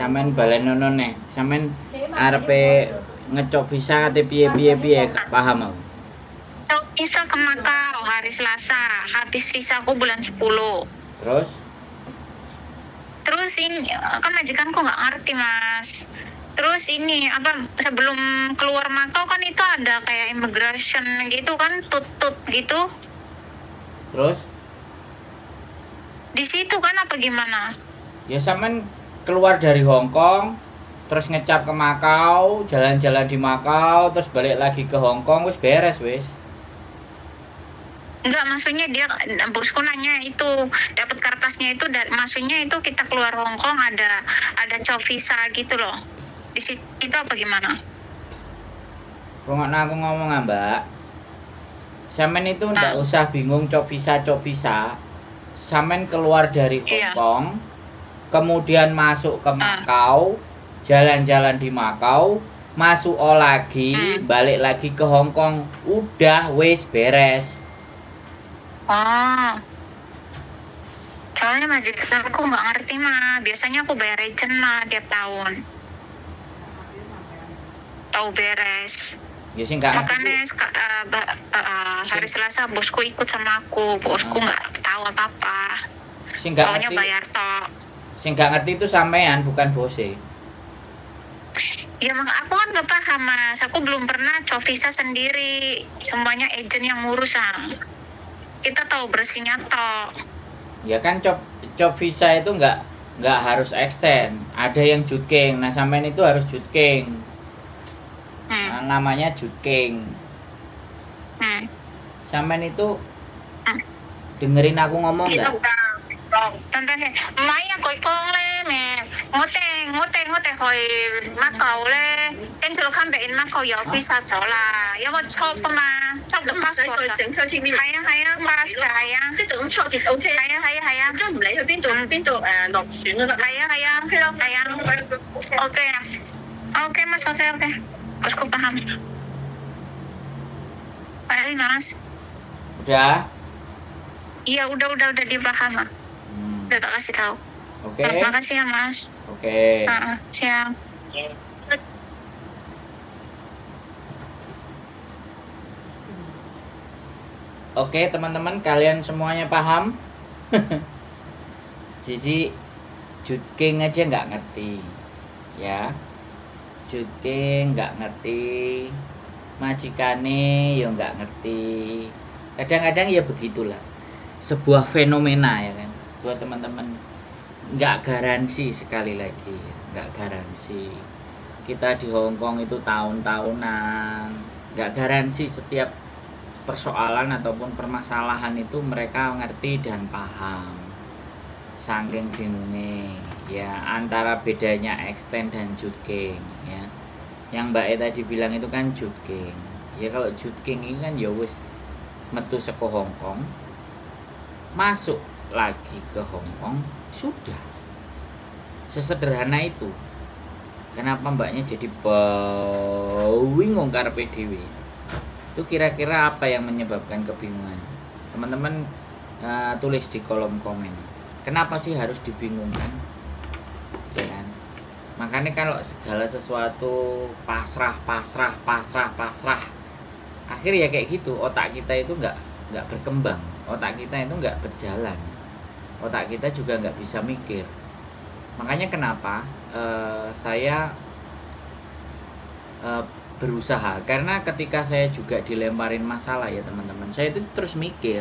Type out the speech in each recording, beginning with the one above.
Sampean balenono nih. Sampean arepe ngecok visa kate piye gak paham aku. Cok visa ke Makau hari Selasa. Habis visaku bulan 10. Terus ini kan majikanku nggak ngerti Mas. Terus ini apa sebelum keluar Makau kan itu ada kayak immigration gitu kan, tutut gitu. Terus Di situ kan apa gimana? ya sampean keluar dari Hong Kong, terus ngecap ke Makau, jalan-jalan di Makau, terus balik lagi ke Hong Kong, wis beres wis. Enggak, maksudnya dia bosku nanya itu dapat kertasnya itu maksudnya itu kita keluar Hong Kong ada job visa gitu loh. Di situ itu apa gimana? Rungokno aku ngomong Mbak. Sampean itu ndak usah bingung cop visa. Sampean keluar dari Hong Kong, kemudian masuk ke Makau, jalan-jalan di Makau, masuk lagi, balik lagi ke Hong Kong, udah wis beres. Soalnya majikanku nggak ngerti mah, biasanya aku bayar agent mah tiap tahun. Tahu beres. Ya sih nggak. Makanya hari Selasa bosku ikut sama aku, bosku nggak tahu apa-apa. Sing nggak ngerti. Bayar tok. Sing nggak ngerti itu sampean bukan bose. Ya aku kan nggak paham Mas, aku belum pernah coba visa sendiri, semuanya agent yang ngurus Kita tahu bersihnya tok. Ya kan job visa itu nggak harus extend, ada yang jutking. Nah sampean itu harus jutking. Nah, namanya jutking. Sampean itu dengerin aku ngomong nggak? Tante Maya koi kong le me ngote koi Makau le跟住看俾Makau 有 visa 咗啦，有個 chop 啊嘛，chop 個 passport 係啊 pass 嘅係啊，即係就咁 chop 就 OK。係啊，都唔理去邊度落選嗰個。係啊，OK 咯，係啊 ，OK Mas OK， bosku paham。Baik Mas. Udah? Iya udah dipaham. Udah tak kasih tahu. Oke. Terima kasih ya Mas. Oke. Siang. Oke teman-teman, kalian semuanya paham? Jadi jutking aja nggak ngerti, ya. Jutking nggak ngerti, majikane ya nggak ngerti. Kadang-kadang ya begitulah, sebuah fenomena ya kan. Buat teman-teman, nggak garansi, sekali lagi nggak garansi. Kita di Hong Kong itu tahun-tahunan, nggak garansi setiap persoalan ataupun permasalahan itu mereka ngerti dan paham. Saking bingungnya ya antara bedanya extend dan jutking ya. Yang Mbak E tadi bilang itu kan jutking. Ya kalau jutking ini kan ya wis metu saka Hong Kong, masuk lagi ke Hong Kong, sudah. Sesederhana itu. Kenapa Mbaknya jadi bingung karepe dhewe? Itu kira-kira apa yang menyebabkan kebingungan? Teman-teman tulis di kolom komen. Kenapa sih harus dibingungkan? Ya kan? Makanya kalau segala sesuatu pasrah. Akhir ya kayak gitu, otak kita itu nggak berkembang, otak kita itu nggak berjalan, otak kita juga nggak bisa mikir. Makanya kenapa saya berusaha, karena ketika saya juga dilemparin masalah ya teman-teman, saya itu terus mikir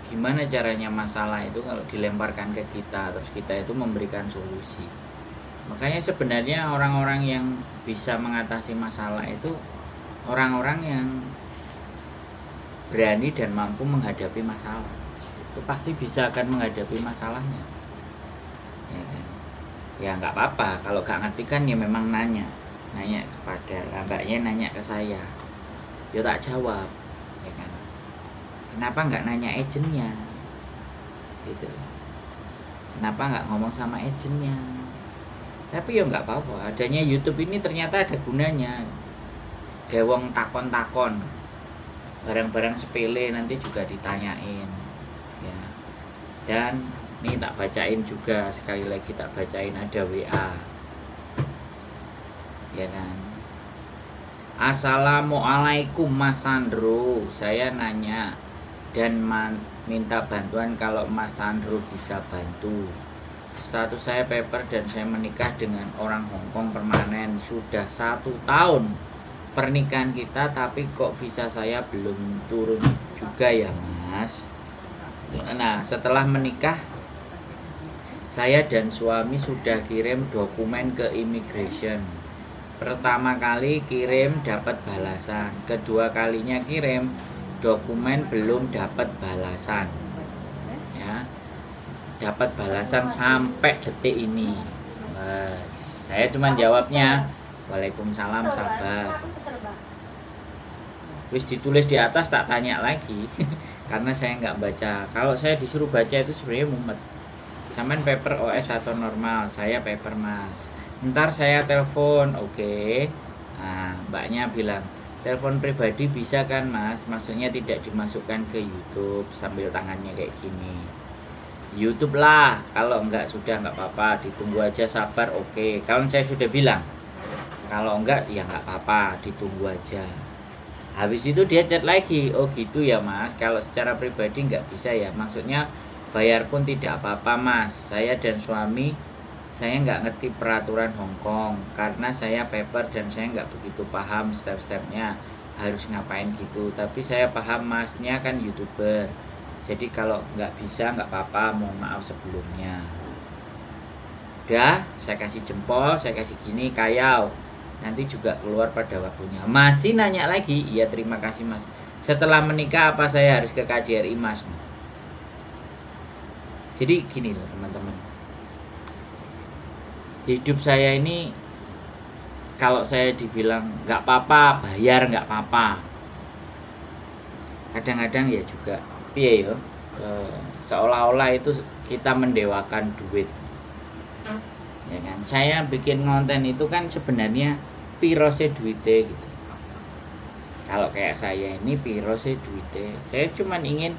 gimana caranya masalah itu kalau dilemparkan ke kita, terus kita itu memberikan solusi. Makanya sebenarnya orang-orang yang bisa mengatasi masalah itu orang-orang yang berani dan mampu menghadapi masalah. Itu pasti bisa akan menghadapi masalahnya. Ya kan? Ya nggak apa-apa, kalau nggak ngerti kan ya memang nanya kepada Mbaknya, nanya ke saya, ya tak jawab, ya kan. Kenapa nggak nanya agentnya, gitu? Kenapa nggak ngomong sama agentnya? Tapi ya nggak apa-apa, adanya YouTube ini ternyata ada gunanya. Gewong takon-takon, barang-barang sepele nanti juga ditanyain, ya. Dan ini tak bacain juga, sekali lagi tak bacain, ada WA. ya kan. Assalamualaikum Mas Sandro, saya nanya dan minta bantuan kalau Mas Sandro bisa bantu. Status saya paper dan saya menikah dengan orang Hongkong permanen sudah 1 tahun pernikahan kita, tapi kok visa saya belum turun juga ya Mas. Nah, setelah menikah saya dan suami sudah kirim dokumen ke immigration. Pertama kali kirim dapat balasan, kedua kalinya kirim dokumen belum dapat balasan. Ya. Dapat balasan sampai detik ini. Saya cuma jawabnya Waalaikumsalam sabar. Wis ditulis di atas tak tanya lagi karena saya nggak baca. Kalau saya disuruh baca itu sebenarnya mumet. Sampean paper OS atau normal, saya paper Mas. Ntar saya telepon, oke. Nah, mbaknya bilang telepon pribadi bisa kan Mas? Maksudnya tidak dimasukkan ke YouTube sambil tangannya kayak gini. YouTube lah, kalau enggak sudah enggak apa-apa, ditunggu aja sabar, oke. Kalau saya sudah bilang, kalau enggak ya enggak apa-apa, ditunggu aja. Habis itu dia chat lagi, oh gitu ya Mas, kalau secara pribadi enggak bisa ya, maksudnya bayar pun tidak apa-apa Mas. Saya dan suami, saya enggak ngerti peraturan Hongkong, karena saya paper dan saya enggak begitu paham step-stepnya harus ngapain gitu. Tapi saya paham Masnya kan YouTuber. Jadi kalau nggak bisa nggak apa-apa, mohon maaf sebelumnya. Udah, saya kasih jempol, saya kasih gini, kayau. Nanti juga keluar pada waktunya. Masih nanya lagi, iya terima kasih Mas. Setelah menikah apa saya harus ke KJRI Mas? Jadi gini loh teman-teman. Hidup saya ini kalau saya dibilang nggak apa-apa, bayar nggak apa-apa. Kadang-kadang ya juga piye yo, seolah-olah itu kita mendewakan duit, ya kan. Saya bikin konten itu kan sebenarnya piro se duite gitu. Kalau kayak saya ini piro se duite, saya cuma ingin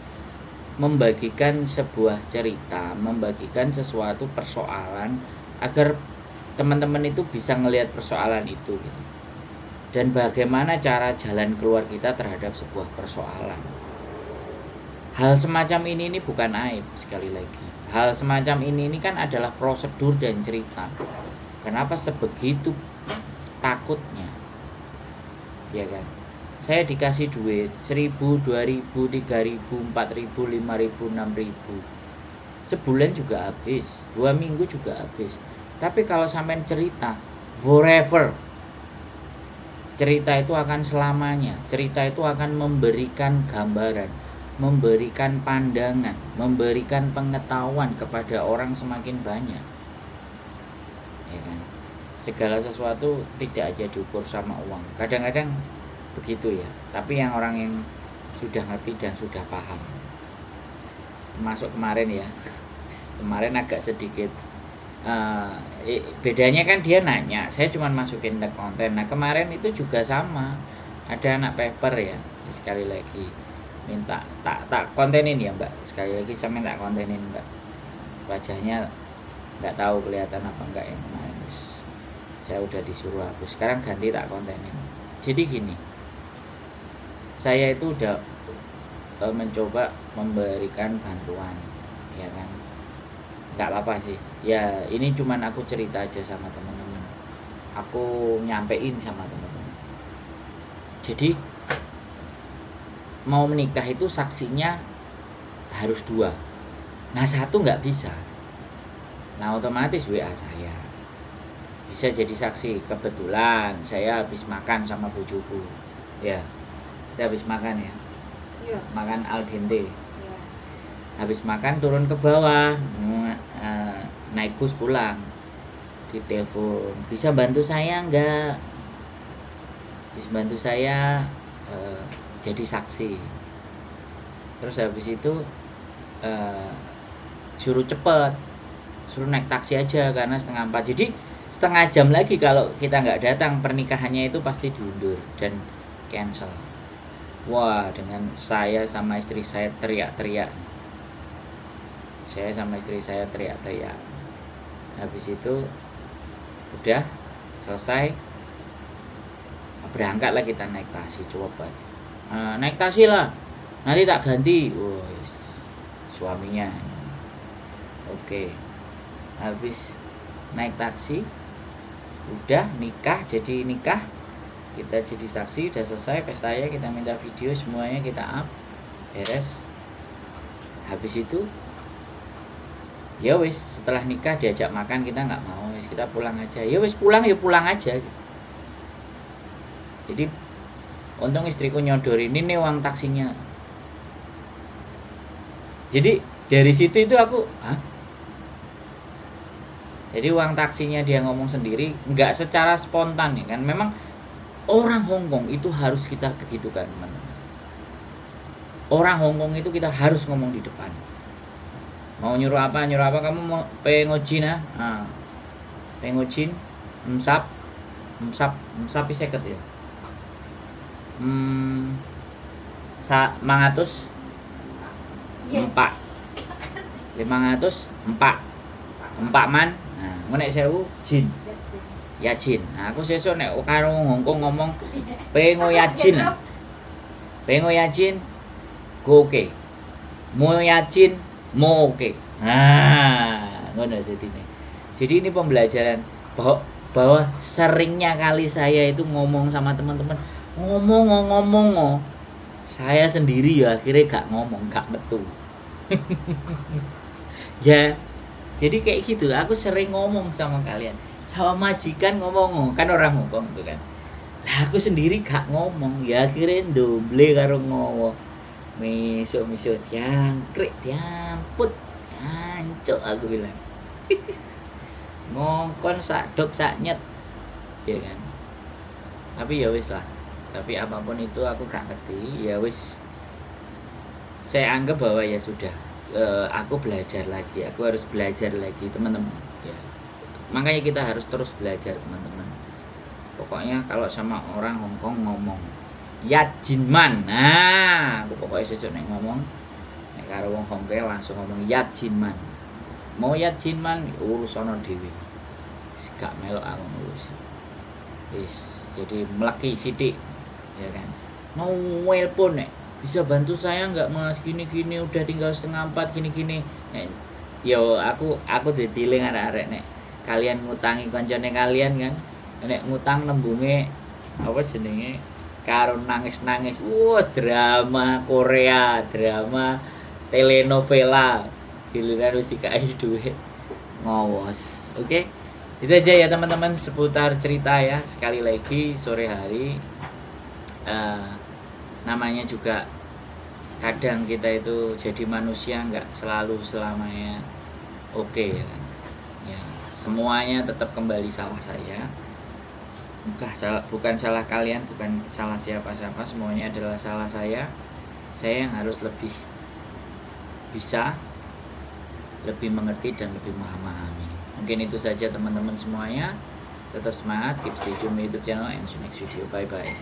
membagikan sebuah cerita, membagikan sesuatu persoalan agar teman-teman itu bisa ngelihat persoalan itu gitu. Dan bagaimana cara jalan keluar kita terhadap sebuah persoalan. Hal semacam ini bukan aib, sekali lagi. Hal semacam ini kan adalah prosedur dan cerita. Kenapa sebegitu takutnya? Ya kan? Saya dikasih duit 1.000, 2.000, 3.000, 4.000, 5.000, 6.000. Sebulan juga habis, 2 minggu juga habis. Tapi kalau sampai cerita forever, cerita itu akan selamanya. Cerita itu akan memberikan gambaran, memberikan pandangan, memberikan pengetahuan kepada orang semakin banyak, ya kan. Segala sesuatu tidak aja diukur sama uang. Kadang-kadang begitu ya. Tapi yang orang yang sudah ngerti dan sudah paham, termasuk kemarin ya, kemarin agak sedikit bedanya kan dia nanya, saya cuma masukin ke konten. Nah kemarin itu juga sama, ada anak paper ya, sekali lagi minta tak kontenin ya Mbak, sekali lagi saya minta kontenin Mbak, wajahnya nggak tahu kelihatan apa enggak yang kemarin. Saya udah disuruh hapus, sekarang ganti tak kontenin. Jadi gini, saya itu udah mencoba memberikan bantuan, ya kan, nggak apa-apa sih ya, ini cuman aku cerita aja sama teman-teman, aku nyampein sama teman-teman. Jadi mau menikah itu saksinya harus 2. Nah 1 nggak bisa. Nah otomatis WA saya bisa jadi saksi. Kebetulan saya habis makan sama bojoku. Ya, kita habis makan ya. Iya. Makan al dente. Iya. Habis makan turun ke bawah, naik bus pulang. Ditelepon, bisa bantu saya nggak? Bisa bantu saya jadi saksi. Terus habis itu suruh cepet, suruh naik taksi aja karena 3:30. Jadi setengah jam lagi kalau kita nggak datang, pernikahannya itu pasti diundur dan cancel. Wah, dengan saya sama istri saya teriak-teriak. Saya sama istri saya teriak-teriak. Habis itu udah selesai, berangkatlah kita naik taksi, coba naik taksi lah, nanti tak ganti. Wes, suaminya. Oke, habis naik taksi udah nikah, jadi nikah, kita jadi saksi, udah selesai pestanya, kita minta video semuanya, kita up, beres. Habis itu ya wis, setelah nikah diajak makan kita nggak mau, wis kita pulang aja. Ya wis, pulang ya pulang aja. Jadi untung istriku nyodorin, ini nih uang taksinya. Jadi dari situ itu aku, jadi uang taksinya dia ngomong sendiri, nggak secara spontan ya kan. Memang orang Hongkong itu harus kita begitukan, teman-teman. Orang Hongkong itu kita harus ngomong di depan. Mau nyuruh apa, kamu mau pengojin pengojin, emsap iseket ya. 500 empat 500 empat man. Nah, ngono nek 1000 jin. Ya jin. Nah, aku sesuk nek karo Hongkong ngomong pengo ya jin. Pengo ya jin. Go oke. Mo ya jin, mo oke. Nah, ngono jadine. Jadi ini pembelajaran bahwa seringnya kali saya itu ngomong sama teman-teman, ngomong, saya sendiri ya akhirnya gak ngomong, gak metu. Ya, jadi kayak gitu, aku sering ngomong sama kalian, sama majikan ngomong, kan orang ngomong tuh kan. Lah aku sendiri gak ngomong, ya akhirnya doble karo ngomong. Miso diangkrik, diamput, hancur aku bilang. Ngongkon sak dok sak nyet, ya kan. Tapi ya wis lah. Tapi apapun itu aku gak ngerti, ya wis. Saya anggap bahwa ya sudah, aku belajar lagi, aku harus belajar lagi, teman-teman. Ya. Makanya kita harus terus belajar, teman-teman. Pokoknya kalau sama orang Hongkong ngomong ya jinman, nah aku pokoknya sesuk nek ngomong nek karo wong Hongkong langsung ngomong ya jinman. Mau ya jinman urus ana dhewe. Gak melok aku ngurus. Wis, jadi meleki sithik. Ya kan, mau nelpon nek bisa bantu saya nggak mas, gini udah tinggal 3:30 gini yo aku ditiling arek-arek nek kalian ngutangi kancane kalian kan, nek ngutang nembunge apa jenenge karo nangis drama Korea, drama telenovela, giliran wis dikai duit ngowos. Oke, itu aja ya teman-teman seputar cerita ya. Sekali lagi sore hari, namanya juga kadang kita itu jadi manusia nggak selalu selamanya oke ya kan? Ya, semuanya tetap kembali salah saya, bukan salah kalian, bukan salah siapa-siapa, semuanya adalah salah saya yang harus lebih bisa, lebih mengerti dan lebih memahami. Mungkin itu saja teman-teman semuanya, tetap semangat, keep stay tune YouTube channel and see you next video, bye bye.